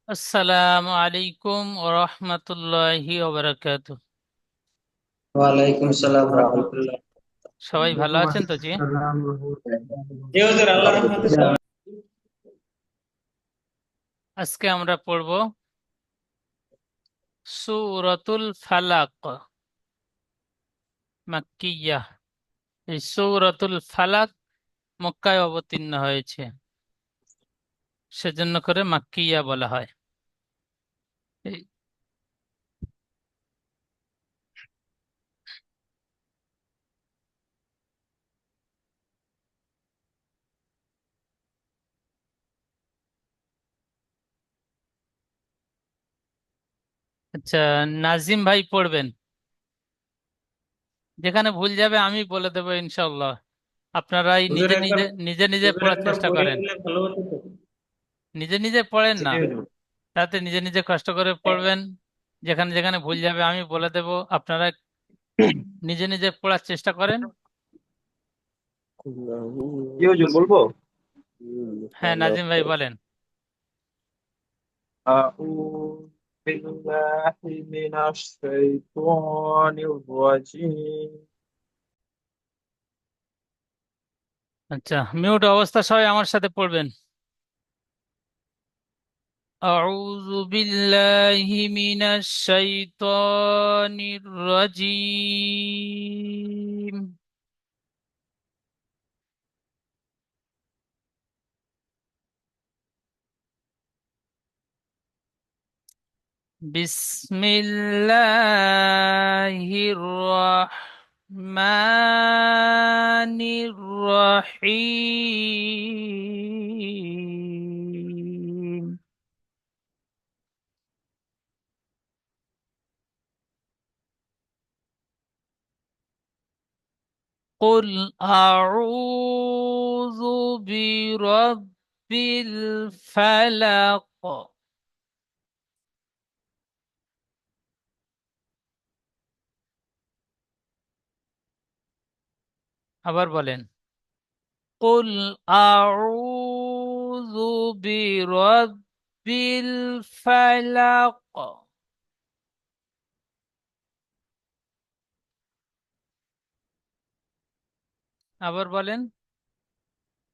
আসসালামু আলাইকুম ওরহমতুল্লাহি ওবারাকাতু। ওয়ালাইকুম সালাম রহমতুল্লাহ। সবাই ভালো আছেন তো জি? জি হুজুর, আল্লাহ রহমতে সবাই। আজকে আমরা পড়ব সূরাতুল ফালাক মাক্কিয়াহ। এই সূরাতুল ফালাক মক্কায় অবতীর্ণ হয়েছে, সেজন্য করে মাক্কিয়া বলা হয়। এই- আচ্ছা, নাজিম ভাই পড়বেন। যেখানে ভুল যাবে আমি বলে দেবো ইনশাল্লাহ। আপনারাই হুজুর নিজে একবার নিজে নিজে নিজে হুজুর পড়ার একবার চেষ্টা পড়ে করেন। নিলে ভালো হতো তো। নিজে নিজে পড়েন জি না, হুজুর। তাতে নিজে নিজে কষ্ট করে পড়বেন। যেখানে যেখানে ভুল যাবে আমি বলে দেব, আপনারা নিজে নিজে পড়ার চেষ্টা করেন। জি হুজুর, বলবো। হ্যাঁ, নাজিম ভাই বলেন। أعوذ بالله من الشيطان الرجيم. আচ্ছা, মিউট অবস্থা সবাই আমার সাথে পড়বেন। أعوذ بالله من الشيطان الرجيم. بسم الله الرحمن الرحيم. قل أعوذ برب الفلق. আবার বলেন। قل أعوذ برب الفلق. আবার বলেন।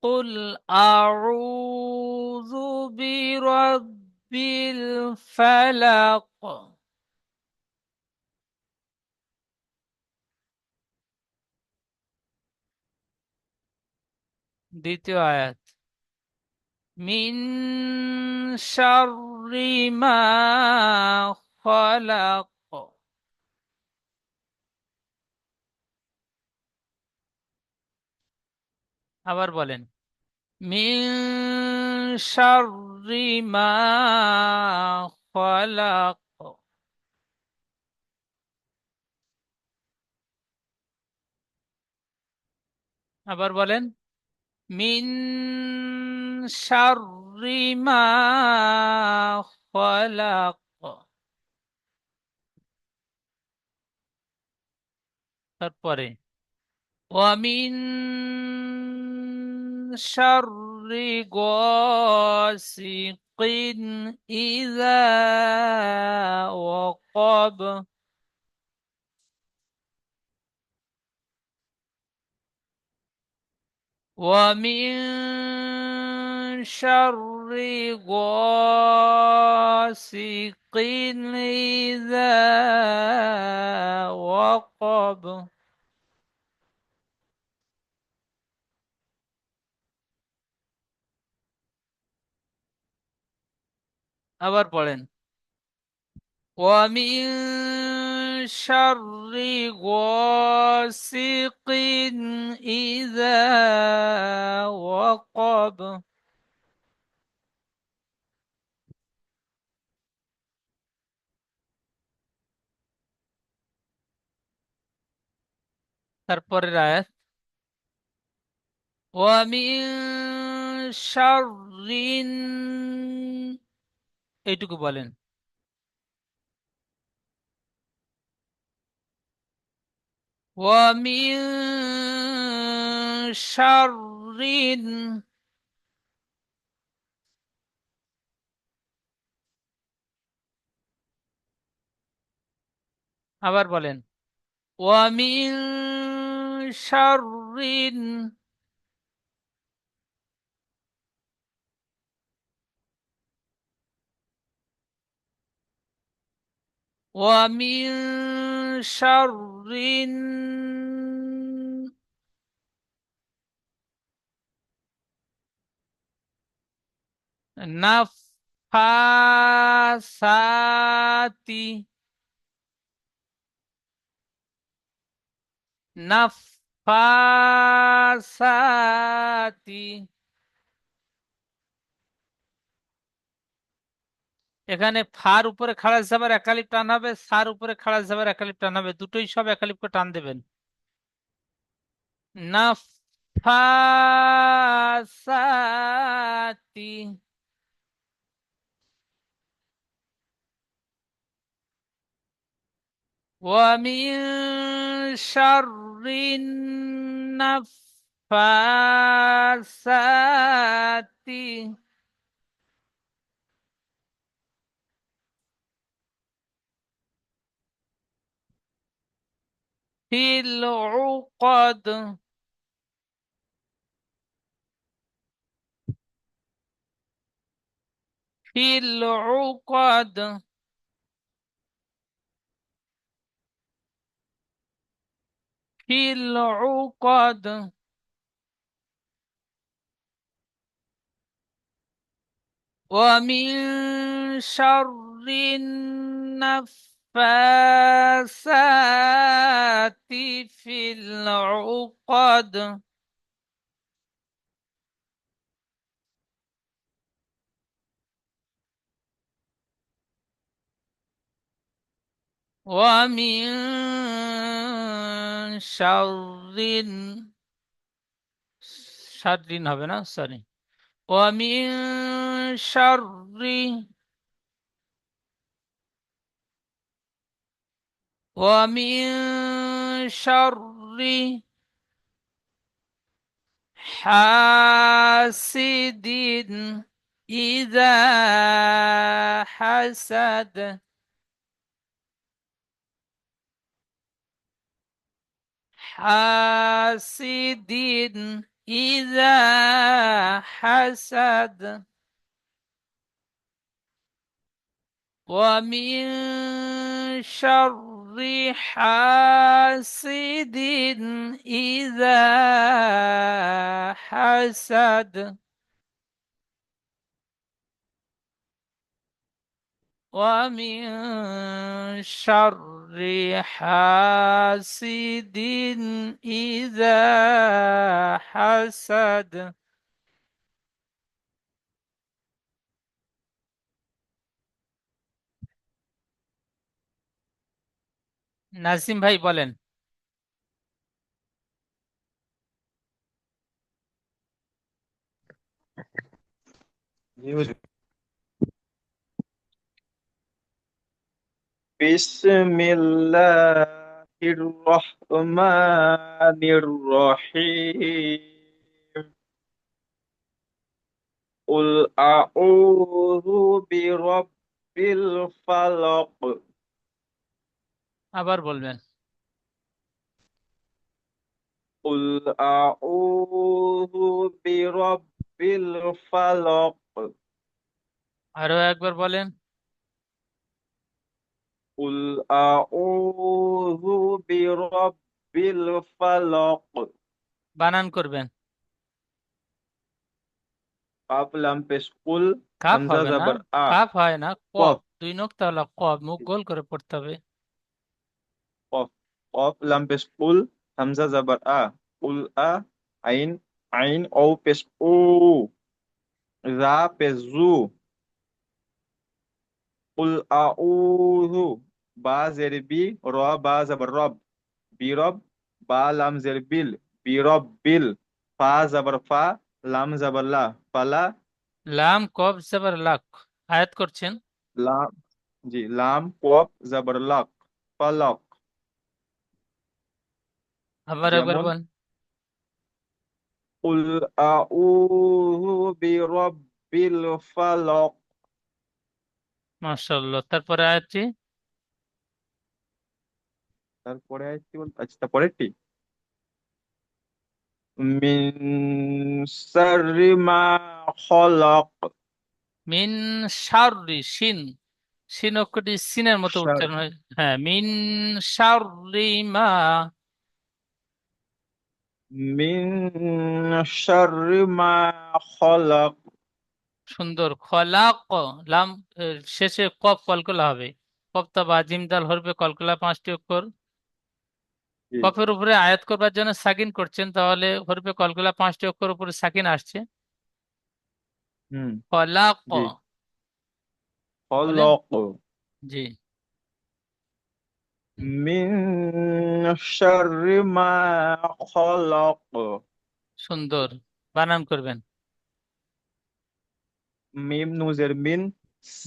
قل أعوذ برب الفلق. দ্বিতীয় আয়াত। من شر ما خلق. আবার বলেন। من شر ما خلق. আবার বলেন। من شر ما خلق. তারপরে ومن شر غاسق إذا وقب. ومن شر غاسق إذا وقب. আবার পড়েন। ومن شر غاسق إذا وقب. তারপরের আয়াত। ومن شر এইটুকু বলেন। ومن شر আবার বলেন। ওয়ামিন শাররিন ওয়ামিন শাররিন নাফাসাতি নাফাসাতি। এখানে ফার উপরে খাড়া জাবার একালিপ টান হবে, সার উপরে খাড়া জাবার একালিপ টান হবে, দুটোই সব একালিপ করে টান দেবেন। নাফাসাতি। ومن شر النفاثات في العقد. في العقد. في العقد. ومن شر النفاثات في العقد. ومن شر শাররিন হবে না, সরি। ومن شر ومن شر حاسد إذا حسد. حاسد إذا حسد. ومن شر حاسد إذا حسد. ومن شر حاسد إذا حسد. নাসিম ভাই বলেন। জি হুজুর। বিসমিল্লাহির রহমানির রহিম। কুল আউযু বিরাব্বিল ফালাক। আবার বলবেন। কুল আউযু বিরাব্বিল ফালাক। আরো একবার বলেন। কুল আউযু বিরাব্বিল ফালাক। বানান করবেন। কাফ লাম পেশ কুল, কাফ হামজা হবে না, জাবার আ, কাফ হয় না, কফ। কফ দুই নোক্তা হলো কফ, মুখ গোল করে পড়তে হবে। কফ কফ লাম পেশ কুল, হামজা জাবার আ, কুল আ, আইন আইন ও পেশ উ, রা পেশ জু, কুল আউযু, বা জের বি, র বা জাবার রব, বিরব, বা লাম জের বিল, বিরব বিল, ফা জাবার ফা, লাম জাবার লা, ফালা, লাম কফ জবর লাক। আয়াত করছেন। লাম, জি লাম কফ জাবার লাক, ফালাক। আবার একবার যেমন বলেন। কুল আউযু বিরাব্বিল ফালাক। মাশাআল্লাহ, তারপরে আয়াতটি। তারপরে আরেকটি আচ্ছা তারপরেরটি মিন শাররি মা খলাক। মিন শাররি, শিন, শিন অক্ষরটি সিনের মতো শার উচ্চারণ হয়। হ্যাঁ, মিন শাররি মা। মিন শাররি মা খলাক। সুন্দর। খলাক, লাম শেষে কফ কলকলা হবে। কফতা বা জিম দাল হরফে কলকলা 5টি অক্ষর। জি। কফের উপরে আয়াত করবার জন্য সাকিন করছেন, তাহলে হরফে কলকলা 5টি অক্ষর উপরে সাকিন আসছে। হুম। খলাক জি। বলেন। খলক। জি, মিন শাররি মা খলক। সুন্দর। বানান করবেন। মিম নুজের মিন,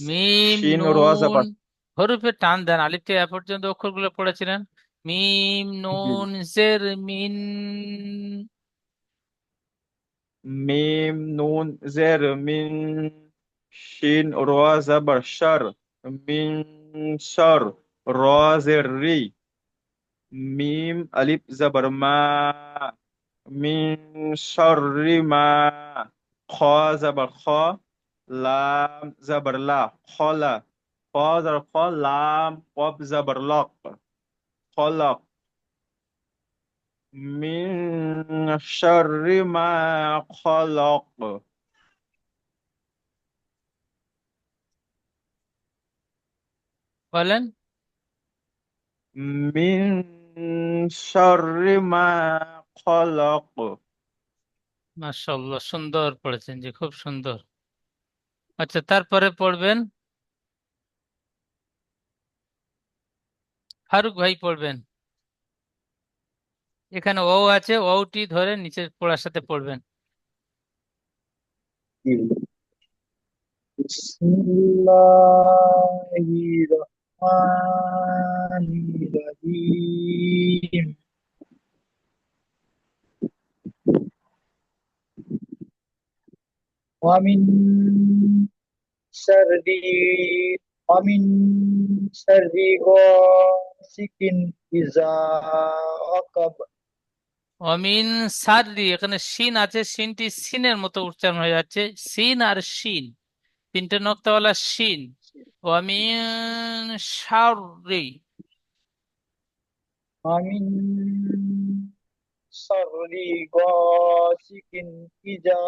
মিম শিন র নুন, জাবার। হরফে টান দেন, আলিফ থেকে এ পর্যন্ত অক্ষরগুলো পড়েছিলেন। মিম জি। নুন জের মিন। মিম নুন জের মিন, শিন র জাবার শার, মিন শার, র জের রি, মিম আলিফ জাবার মা, মিন শাররি মা, খ জাবার খ, লাম জাবার লা, খলা, খ জাবার খ, লাম কফ জাবার লক, খলক। মিন শাররি মা খলক। বলেন। মিন শাররি মা খলক। মাশাআল্লাহ, সুন্দর পড়েছেন, জি খুব সুন্দর। আচ্ছা, তারপরে পড়বেন ফারুক ভাই, পড়বেন। এখানে ও আছে, ওটি ধরে নিচের পড়ার সাথে পড়বেন। बिस्मिल्लाहिर्रहमानिर्रहीम वमिन शर्रि वमिन शर्रि गासिकिन इजा वकब অমিন সাররি, এখানে শিন আছে, শিনটি সিনের মতো উচ্চারণ হয়ে যাচ্ছে। সিন আর শিন, তিনটে নোক্তাওয়ালা শিন। অমিন শাররি। वमिन शर्रि गासिकिन इजा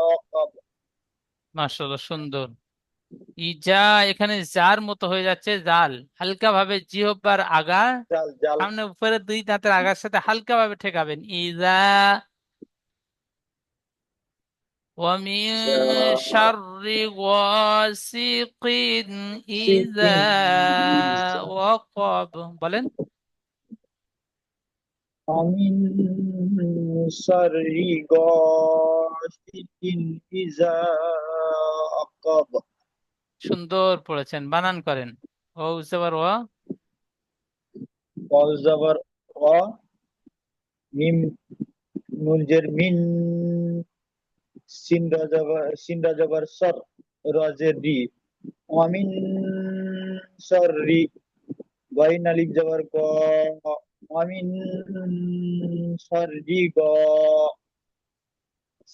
वकब মাশাআল্লাহ, সুন্দর। ইজা, এখানে জার মতো হয়ে যাচ্ছে, জাল। হালকা ভাবে জিহ্বার আগা, जाल जाल সামনে উপরে দুই দাঁতের আগার সাথে হালকা ভাবে ঠেকাবেন। ইজা। ومن شر غاسق إذا गासिकिन इजा وقب। বলেন। ومن شر غاسق إذا وقب সুন্দর পড়েছেন, বানান করেন। ও জবর ও। কল জবর অ মিম নুন জের মিন সিন রা জবর সর র জের রি অমিন সর রি গাইন আলিফ জবর গ অমিন সর রি গ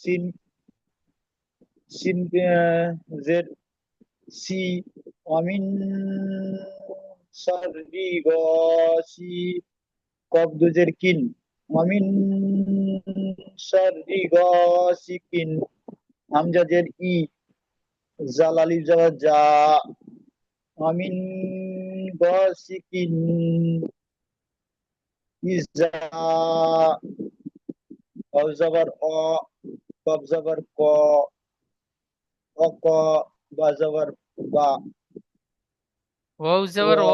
সিন সিন জের সি অমিন সর রি গ সি কফ দুজের কিন অমিন শাররি গাসিকিন হামজাজের ই জাল আলিফ যাওয়া যা অমিন গাসিকিন ইজা অল জবর অ কফ জবর ক অক বা জবর বা ও জবর ও,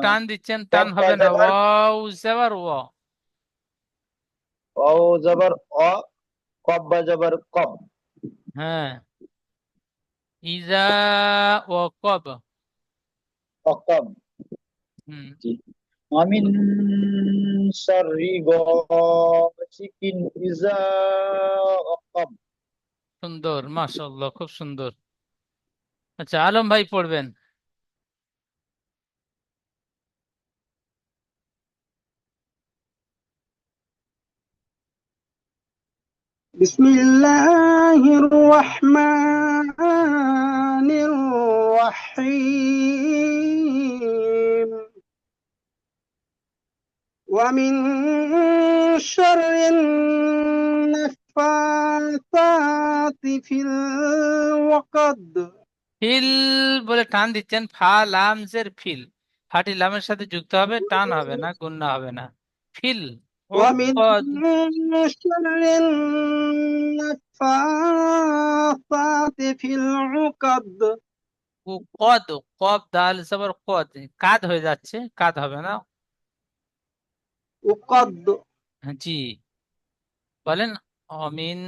টান দিচ্ছেন, টান কফ বা হবে না। জবর ও জবর ও। অ জবর অ কফ বা জবর কফ হ্যাঁ, ইজা ও কব। অকব হুম, ومن شر غاسق إذا وقب সুন্দর, মাশাআল্লাহ, খুব সুন্দর। আচ্ছা, আলম ভাই পড়বেন। بسم الله الرحمن الرحيم ومن شر النفاثات في العقد ফিল বলে টান দিচ্ছেন, ফা লাম জের ফিল, ফাটি লামের সাথে যুক্ত হবে, টান হবে না, গুণনা হবে না। ফিল ومن উকদ, شر النفاثات في العقد উকদ, কব দাল জবর কদ, কাদ হয়ে যাচ্ছে, কাদ হবে না। عقد জি বলেন। অমিন,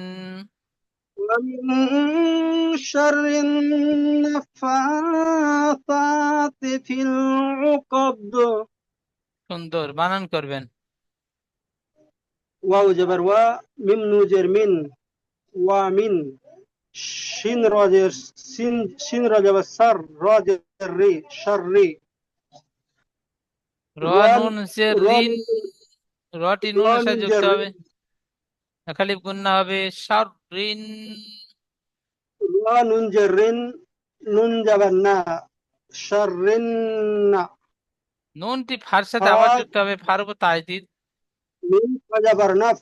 ومن شر النفاثات في العقد সুন্দর বানান করবেন। واو جبر و ميم نوجر من ومن شين راجر شين راجر سر راجر ري شر ري র ران নুন জের ران রিন, রটি নুনের ران সাথে যুক্ত جر হবে, একালিফ গুণনা হবে, সার রিন। ران جرين نون جبرنا شرنا নুনটি ফার সাথে আবার فا যুক্ত হবে, ফার উপর তাজদিদ। ميم جبر نف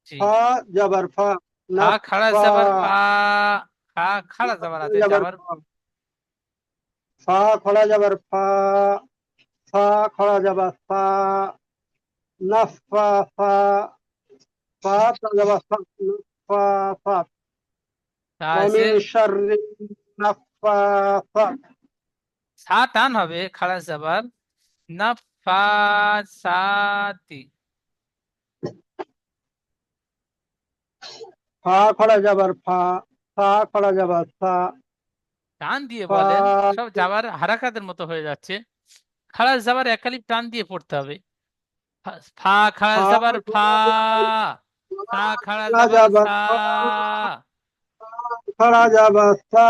জি, فا جبر فا ফা نف খাড়া فا যাবার ফা, ফা খাড়া যাবার আছে جبر যাবার। فا فا خلا جبر فا فا خلا جبر فا نف فا فا فا جبر فا نف فا فا ومن তাজের شر النفاثات সা টান হবে, খাড়া যাবার, না ফা সাতি। فا خلا جبر فا فا خلا جبر فا টান দিয়ে বলেন, فا সব যাবার হারাকাতের মতো হয়ে যাচ্ছে। খাড়া যাবার একালিফ টান দিয়ে পড়তে হবে। ফা খাড়া فا যাবার ফা, সা খাড়া خلا যাবার جبر সা। فا خلا جبر فا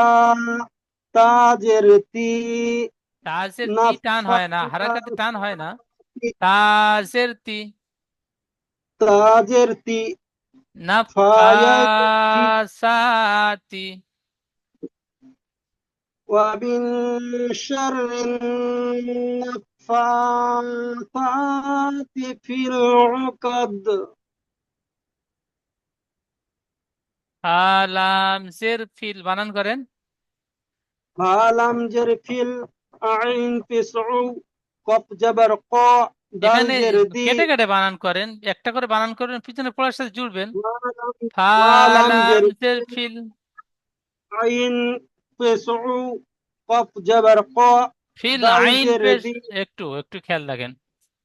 تاجر تي তাজের তি টান نفا হয় না, হারাকাতে টান হয় না। তাজের তি, تاجر تي فايا تي নাফাসাতি। ومن شر النفاثات في العقد আলাম জের ফিল বানান করেন। فلم جرفل عين تسعو قف جبر قا دال এখানে جردي কেটে কেটে বানান করেন, একটা করে বানান করবেন, পিছনে পড়ার সাথে জুড়বেন। فلم ফালাম জের جرفل ফিল, عين تسعو قف جبر قا ফিল دال আইন পেশ, جردي একটু একটু খেয়াল রাখেন।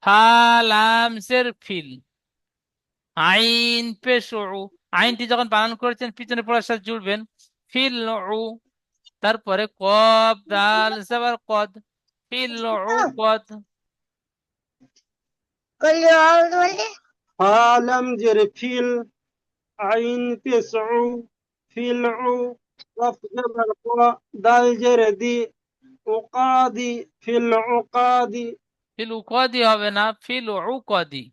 ফালাম জের ফিল, আইন পেশ উ, আইনটি যখন বানান করেছেন পিছনে পড়ার সাথে জুড়বেন। ফিল উ, তারপরে কব দাল জবর কদ, ফিল উ কদ। فلم جرفل عين تسعو فيلعو قف جبر قا دال جردي عقادي في العقاد ফিল উকদি হবে না, ফিল উকদি।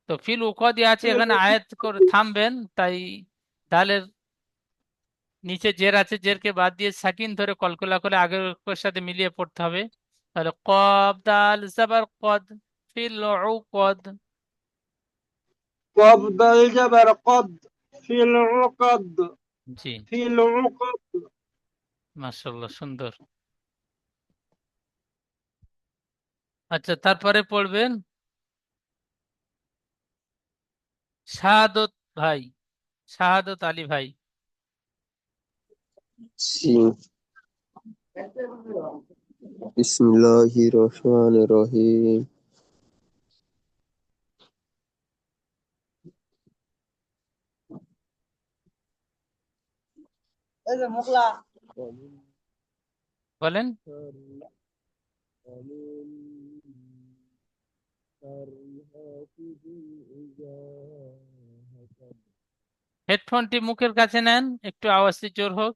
তো ফিল উকদি আছে, في এখানে আয়াত করে থামবেন, তাই দালের নিচে জের আছে, জেরকে বাদ দিয়ে সাকিন ধরে কলকলা করে আগের অক্ষরের সাথে মিলিয়ে পড়তে হবে। তাহলে কব দাল জবর কদ, ফিল উকদ। قبض الجبر قد في العقد জি, في العقد মাশাআল্লাহ, সুন্দর। আচ্ছা, তারপরে পড়বেন শাহাদত ভাই, শাহাদত আলী ভাই। জি বিসমিল্লাহির রহমানির রহিম বলেন। হেডফোনটি মুখের কাছে নেন, একটু আওয়াজটি জোর হোক।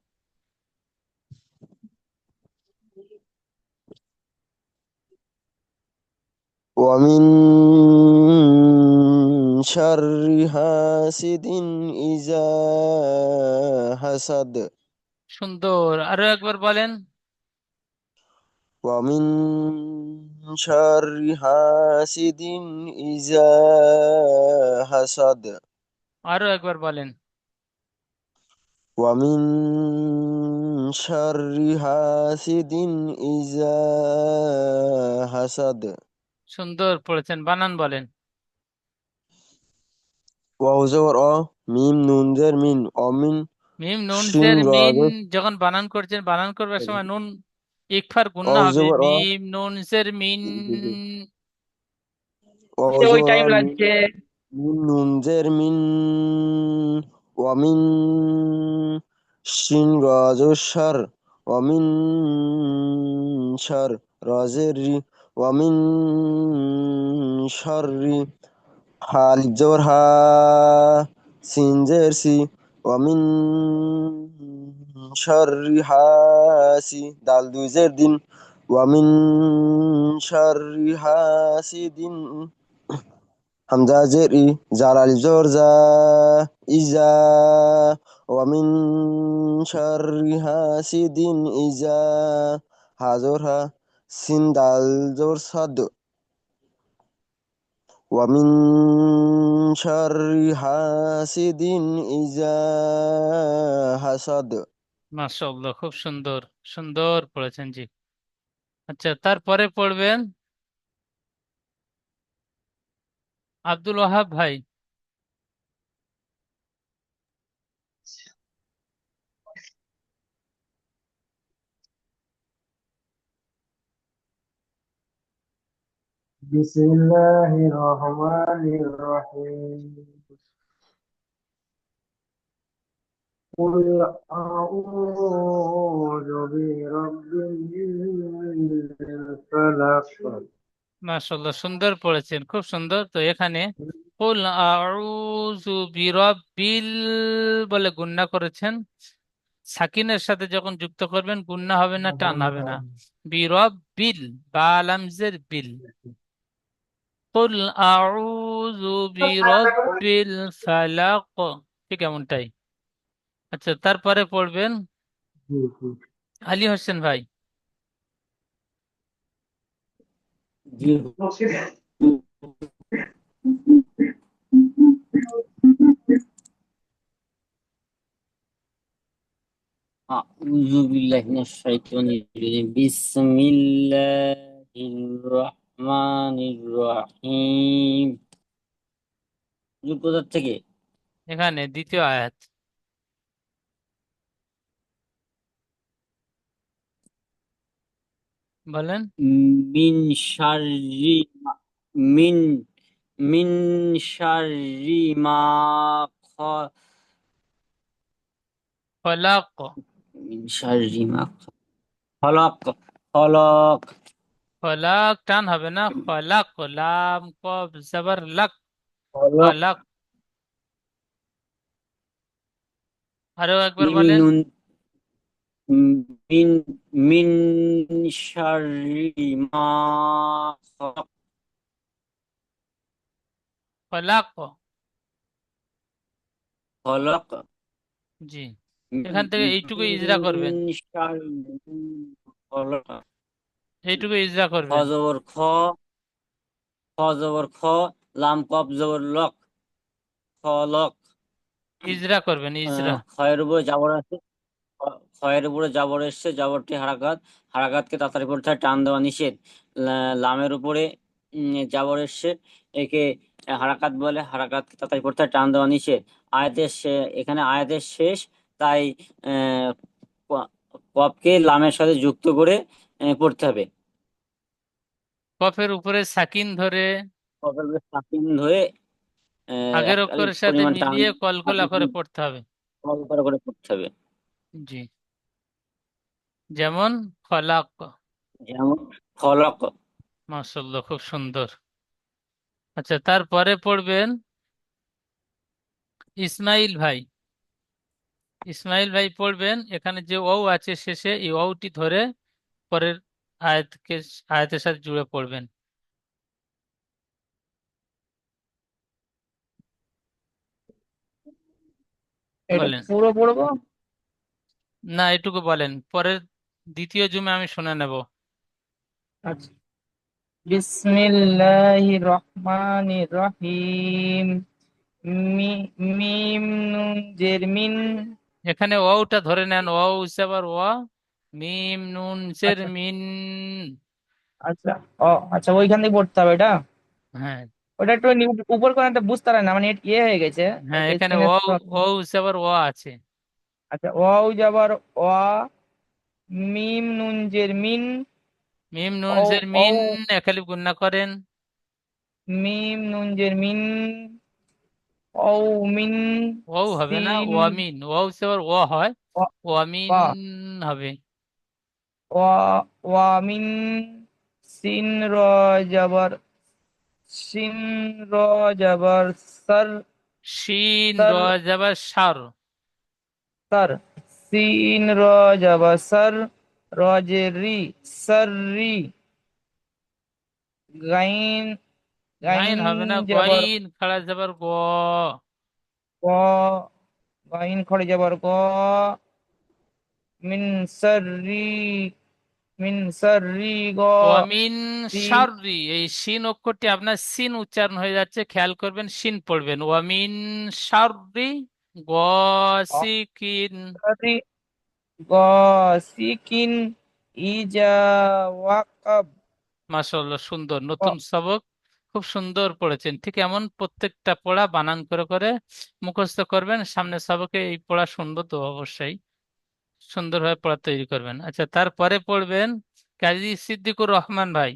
ومن شر حاسد إذا حسد সুন্দর, আরো একবার বলেন। ومن شر حاسد إذا حسد আরো একবার বলেন। ومن شر حاسد إذا حسد সুন্দর পড়েছেন, বানান বলেন। ওয়াও জবর অ, মিম নুন জের মিন, অমিন, মিম নুন শিন জের মিন, গজ, যখন বানান করছেন, বানান করবার সময় নুন ইকফার গুণনা ওয়াও হবে। জবর অ, মিম নুন জের মিন। ওয়াও ওই জবর টাইম অ, মিম লাগছে। মিম নুন জের মিন, ওয়ামিন, শিন গজ সার, ওয়ামিন সার, রজের রি, ওয়ামিন শাররি, হালিফ জবর হা, সিন জের সি, ওয়ামিন শাররি হাসি, দাল দুই জের দিন, ওয়ামিন শাররি হাসিদিন, হামজা জের ই, জার আলিফ জবর জা, ইজা, ওয়ামিন শাররি হাসিদিন ইজা, হা জবর হা, সিন দাল জবর সাদ, ومن شر حاسد إذا حسد মাশাআল্লাহ, খুব সুন্দর, সুন্দর পড়েছেন জি। আচ্ছা, তারপরে পড়বেন আব্দুল ওয়াহাব ভাই। بسم الله الرحمن الرحيم قل أعوذ برب الفلق মাশাআল্লাহ, সুন্দর পড়েছেন, খুব সুন্দর। তো এখানে কুল আউযু বিরাব্বিল বলে গুণনা করেছেন। সাকিনের সাথে যখন যুক্ত করবেন গুণনা হবে না, টান হবে না। বিরাব্বিল, বা লামজের বিল। কুল আউযু বিরাব্বিল ফালাক, ঠিক এমনটাই। আচ্ছা, তারপরে পড়বেন আলী হোসেন ভাই। أعوذ بالله من الشيطان الرجيم بسم الله الرحمن الرحيم কোথা থেকে এখানে দ্বিতীয় আয়াত বলেন। মিন শাররি মিন মিন শাররি মা খ- ফলাক, মিন শাররি মা খলক খলক ফলাক টান হবে না। ফলাক, লাম কফ জবর লাক, খলক ফলাক। আরো একবার মিম বলেন। নুন মিন মিন শাররি মা খলক ফলাক, খলক জি। এখান থেকে এইটুকু ইজরা করবেন, এইটুকু ইজরা খ করবেন, জবর খ খ জবর খ লাম কফ জবর লক খলক ইজরা করবেন, ইজরা। খয়ের উপরে জাবর আছে খয়ের উপরে জাবর এসছে জাবরটি হারাকাত হারাকাতকে তাড়াতাড়ি পড়তে হয় টান দেওয়া নিষেধ লামের উপরে জাবর এসছে একে হারাকাত বলে হারাকাতকে তাড়াতাড়ি পড়তে হয় টান দেওয়া নিষেধ এখানে আয়াতের শেষ তাই আহ ক- কফকে লামের সাথে যুক্ত করে পড়তে হবে কফের উপরে সাকিন ধরে কফের উপরে সাকিন ধরে আগের এক অক্ষরের সাথে পরিমাণ টান মিলিয়ে কলকলা করে পড়তে হবে, করে পড়তে হবে জি। যেমন ফলাক। যেমন ফলক মাশাআল্লাহ, খুব সুন্দর। আচ্ছা, তারপরে পড়বেন ইসমাইল ভাই। ইসমাইল ভাই পড়বেন, এখানে যে ওয়াও আছে শেষে, এই ওয়াওটি ধরে পরের আয়াতকে আয়াতের সাথে জুড়ে পড়বেন। এটা বলেন। পুরো পড়বো? না, এটুকু বলেন, পরের দ্বিতীয় জুমে আমি শুনে নেব। আচ্ছা। বিসমিল্লাহির রহমানির রহিম। মিম নুন জের মিন। এখানে ওটা ধরে নেন, আবার মিম নুন জের আচ্ছা মিন। আচ্ছা। ও আচ্ছা, ওইখান থেকে পড়তে হবে এটা। হ্যাঁ, ওটা একটু উপর করে বুঝতে পারে না, মানে ইয়ে হয়ে গেছে। হ্যাঁ, এখানে স্ক্রিনে। আবার আছে। আচ্ছা, ওয়াও যাবার ওয়া, মিম নুন জের মিন। মিম নুন ও জের ও মিন, একালিফ গুণনা করেন। মিম নুন জের মিন। ও মিন। হবে না, সিন। ওয়ামিন, আবার হয়, ওয়া ওয়ামিন ওয়া হবে। ওয়া মিন। সিন র যাবার সিন র যাবার সর। শিন র সর যাবার সার। সর। সিন র যাবার সর। র জে রি। সর রি। গাইন। গাইন গাইন হবে না, যাবার গইন খাড়া যাবার গ। গ। গাইন খড়ে যাবার গ। মিন সর রি। মিন সর রি গ। ওয়ামিন সিন। শাররি, এই শিন অক্ষরটি আপনার সিন উচ্চারণ হয়ে যাচ্ছে, খেয়াল করবেন, শিন পড়বেন। ওয়ামিন শাররি গসিকিন। গসিকিন ইজা ওয়াকাব। মাশাআল্লাহ, সুন্দর নতুন সবক, খুব সুন্দর পড়েছেন। ঠিক এমন প্রত্যেকটা পড়া বানান করে করে মুখস্থ করবেন, সামনে সবকে এই পড়া শুনবো তো অবশ্যই সুন্দরভাবে পড়া তৈরি করবেন। আচ্ছা, তারপরে পড়বেন কাজী সিদ্দিকুর রহমান ভাই।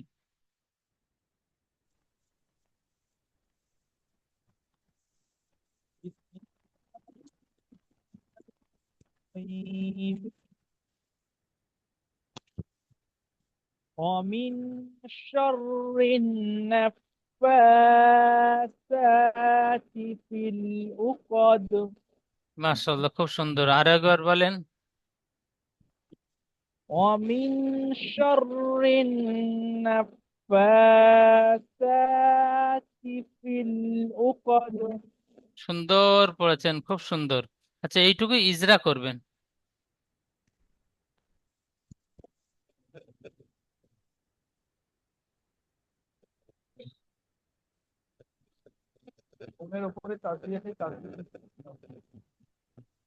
ومن شر النفاثات في العقد মাশাআল্লাহ, খুব সুন্দর, আর একবার বলেন। ومن شر النفاثات في العقد সুন্দর পড়েছেন, খুব সুন্দর। আচ্ছা, এইটুকু ইজরা করবেন। নুনের উপরে তাসবীহ আছে,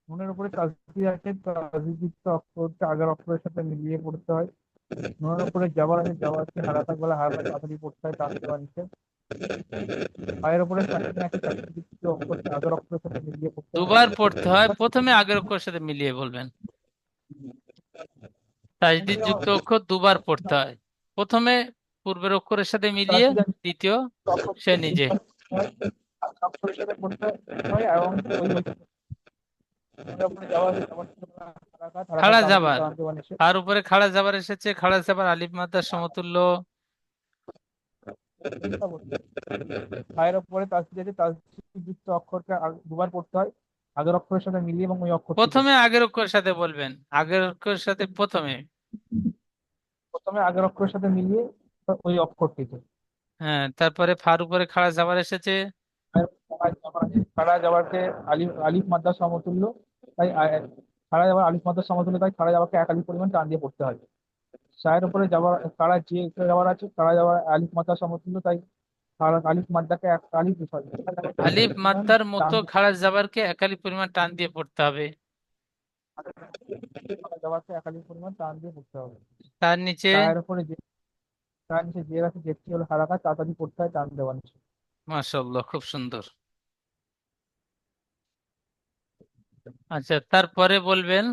নুনের উপরে তাসবীহ আছে, তাসবীহযুক্ত অক্ষরটা আগের অক্ষরের সাথে মিলিয়ে পড়তে হয়। নুনের উপরে জাবার আছে, জাবারকে হারাকাত বলে, হারাকাত তাড়াতাড়ি পড়তে হয়, টান দেওয়া নিচে। পায়ের উপরে সাকিন আছে, সাকিনযুক্ত অক্ষরটা আগের অক্ষরের সাথে মিলিয়ে পড়তে হয়। দুবার পড়তে হয়, প্রথমে আগের অক্ষরের সাথে মিলিয়ে বলবেন। তাজদিদ যুক্ত অক্ষর দুবার পড়তে হয়, প্রথমে পূর্বের অক্ষরের সাথে মিলিয়ে, দ্বিতীয় সে নিজে। অক্ষরের সাথে পড়তে হয় এবং ওই নুনের উপরে জাবার আছে, জাবারকে হারাকাত, হারাকাত খাড়া তাড়াতাড়ি যাবার, টান দেওয়া নিচে। তার উপরে খাড়া যাবার এসেছে, খাড়া যাবার আলিফ মাদ্দার সমতুল্য। পায়ের উপরে তাসবীহ আছে, তাসবীহযুক্ত অক্ষরকে দুবার পড়তে হয় আগের অক্ষরের সাথে মিলিয়ে এবং ওই অক্ষরটিকে। প্রথমে আগের অক্ষরের সাথে বলবেন, আগের অক্ষরের সাথে প্রথমে। প্রথমে আগের অক্ষরের সাথে মিলিয়ে ওই অক্ষরটিকে। হ্যাঁ, তারপরে ফার উপরে খাড়া যাবার এসেছে। খাড়া যাওয়াকে আলিফ আলিফ মাদ্রার সমতুল্য, তাই খাড়া যাওয়ার আলিফ মাদ্রার সমতুল্য, তাই খাড়া যাওয়াকে এক আলিফ পরিমাণ টান দিয়ে পড়তে হয়। শায়ের উপরে যাওয়ার খাড়া যে যাওয়ার আছে, খাড়া যাওয়ার আলিফ মাদ্রার সমতুল্য, তাই খাড়া আলিফ মাদ্রাকে এক আলিফ আলিফ পরিমাণ মাদ্দার টান মতো দিয়ে খাড়া যাবারকে একালি পরিমাণ টান দিয়ে পড়তে হবে। খাড়া যাওয়াকে এক আলিফ পরিমাণ টান দিয়ে পড়তে হবে। তার নিচে। শায়ের উপরে যে তার নিচে যে আছে, যেটি হলো হারাকাত, তাড়াতাড়ি পড়তে হয় টান দেওয়া নিচে। মাশাআল্লাহ, খুব সুন্দর। আচ্ছা, তারপরে বলবেন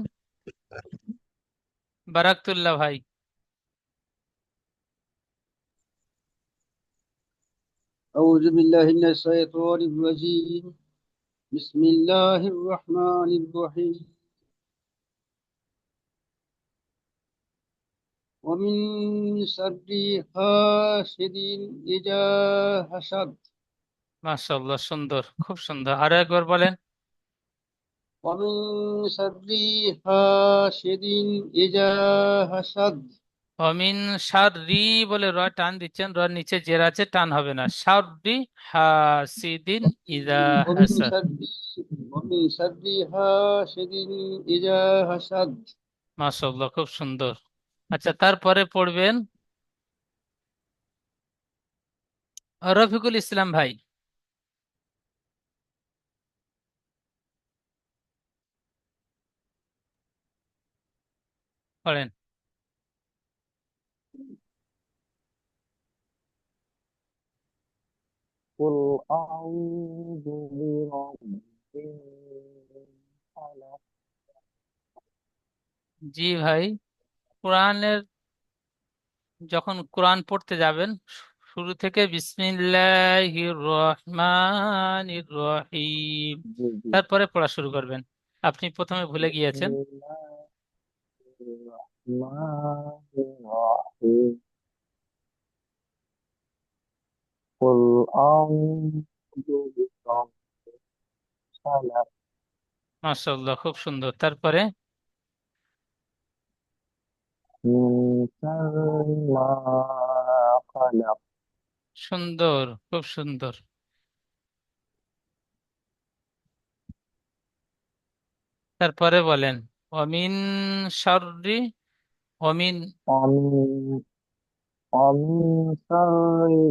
বারাকতুল্লাহ ভাই। أعوذ بالله من الشيطان الرجيم بسم الله الرحمن الرحيم ومن شر حاسد إذا حسد মাশাআল্লাহ, সুন্দর, খুব সুন্দর, আরো একবার বলেন। ومن شر حاسد إذا حسد অমিন শাররি বলে র টান দিচ্ছেন, র নিচে জের আছে, টান হবে না। শাররি হাসিদিন ইদা ومن হাসাদ। شر ومن شر حاسد إذا حسد মাশাআল্লাহ, খুব সুন্দর। আচ্ছা, তারপরে পড়বেন রফিকুল ইসলাম ভাই। পড়েন। قل أعوذ برب الفلق জি ভাই, কোরআনের যখন কোরআন পড়তে যাবেন শুরু থেকে বিসমিল্লাহির রহমানির রহিম জি জি তারপরে পড়া শুরু করবেন। আপনি প্রথমে ভুলে بسم গিয়েছেন। الله الرحمن الرحيم قل أعوذ برب الفلق মাশাআল্লাহ, খুব সুন্দর। তারপরে من شر ما خلق সুন্দর, খুব সুন্দর। তারপরে বলেন অমিন শাররি, অমিন। ومن ومن شر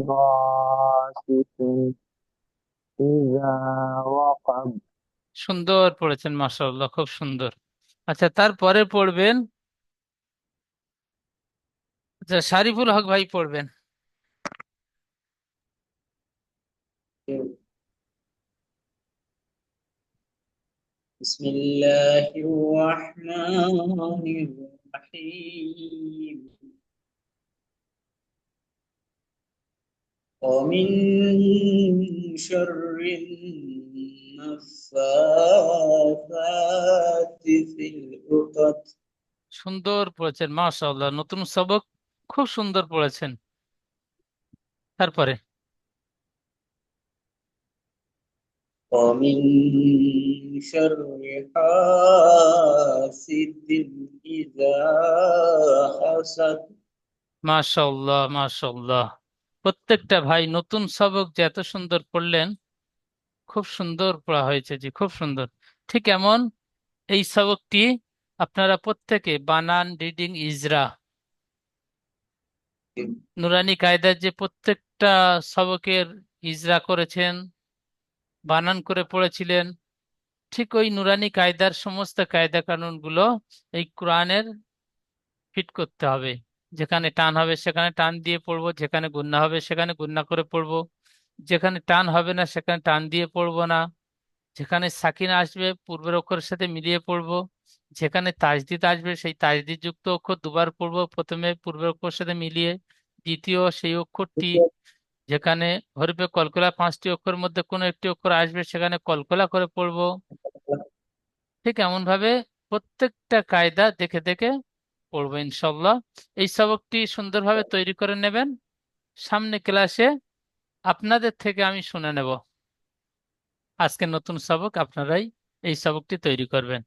غاسق إذا وقب সুন্দর পড়েছেন, মাশাআল্লাহ, খুব সুন্দর। আচ্ছা, তারপরে পড়বেন, আচ্ছা শারিফুল হক ভাই পড়বেন। بسم الله الرحمن الرحيم ومن شر النفاثات في العقد সুন্দর পড়েছেন, মাশাআল্লাহ, নতুন সবক, খুব সুন্দর পড়েছেন। তারপরে ومن شر حاسد إذا حسد মাশাআল্লাহ, মাশাআল্লাহ, প্রত্যেকটা ভাই নতুন সবক যে এত সুন্দর পড়লেন, খুব সুন্দর পড়া হয়েছে জি, খুব সুন্দর। ঠিক এমন এই সবকটি আপনারা প্রত্যেকে বানান, রিডিং, ইজরা, নুরানি কায়দার যে প্রত্যেকটা সবকের ইজরা করেছেন, বানান করে পড়েছিলেন, ঠিক ওই নুরানি কায়দার সমস্ত কায়দা কানুন গুলো এই কোরআনের ফিট করতে হবে। যেখানে টান হবে সেখানে টান দিয়ে পড়বো, যেখানে গুণনা হবে সেখানে গুণনা করে পড়বো, যেখানে টান হবে না সেখানে টান দিয়ে পড়বো না, যেখানে সাকিন আসবে পূর্বের অক্ষরের সাথে মিলিয়ে পড়বো, যেখানে তাজদিদ আসবে সেই তাজদিদ যুক্ত অক্ষর দুবার পড়বো, প্রথমে পূর্বের অক্ষরের সাথে মিলিয়ে, দ্বিতীয় সেই অক্ষরটি, যেখানে হরফে কলকলা 5টি অক্ষরের মধ্যে কোনো একটি অক্ষর আসবে সেখানে কলকলা করে পড়বো। ঠিক এমন ভাবে প্রত্যেকটা কায়দা দেখে দেখে পড়বো ইনশাল্লাহ। এই সবকটি সুন্দরভাবে তৈরি করে নেবেন, সামনে ক্লাসে আপনাদের থেকে আমি শুনে নেব। আজকে নতুন সবক, আপনারাই এই সবকটি তৈরি করবেন।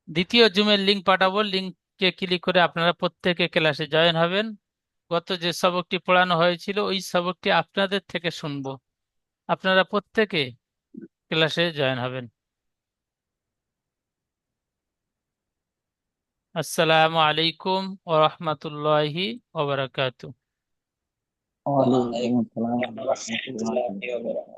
দ্বিতীয় জুমের লিংক পাঠাবো, লিংকে ক্লিক করে আপনারা প্রত্যেকে ক্লাসে জয়েন হবেন। গত যে সবকটি পড়ানো হয়েছিল ওই সবকটি আপনাদের থেকে শুনবো, আপনারা প্রত্যেকে ক্লাসে জয়েন হবেন। আসসালামু আলাইকুম ওয়া রাহমাতুল্লাহি ওয়া বারাকাতুহু। وعليكم وعليكم السلام السلام ورحمة ورحمة الله الله وبركاته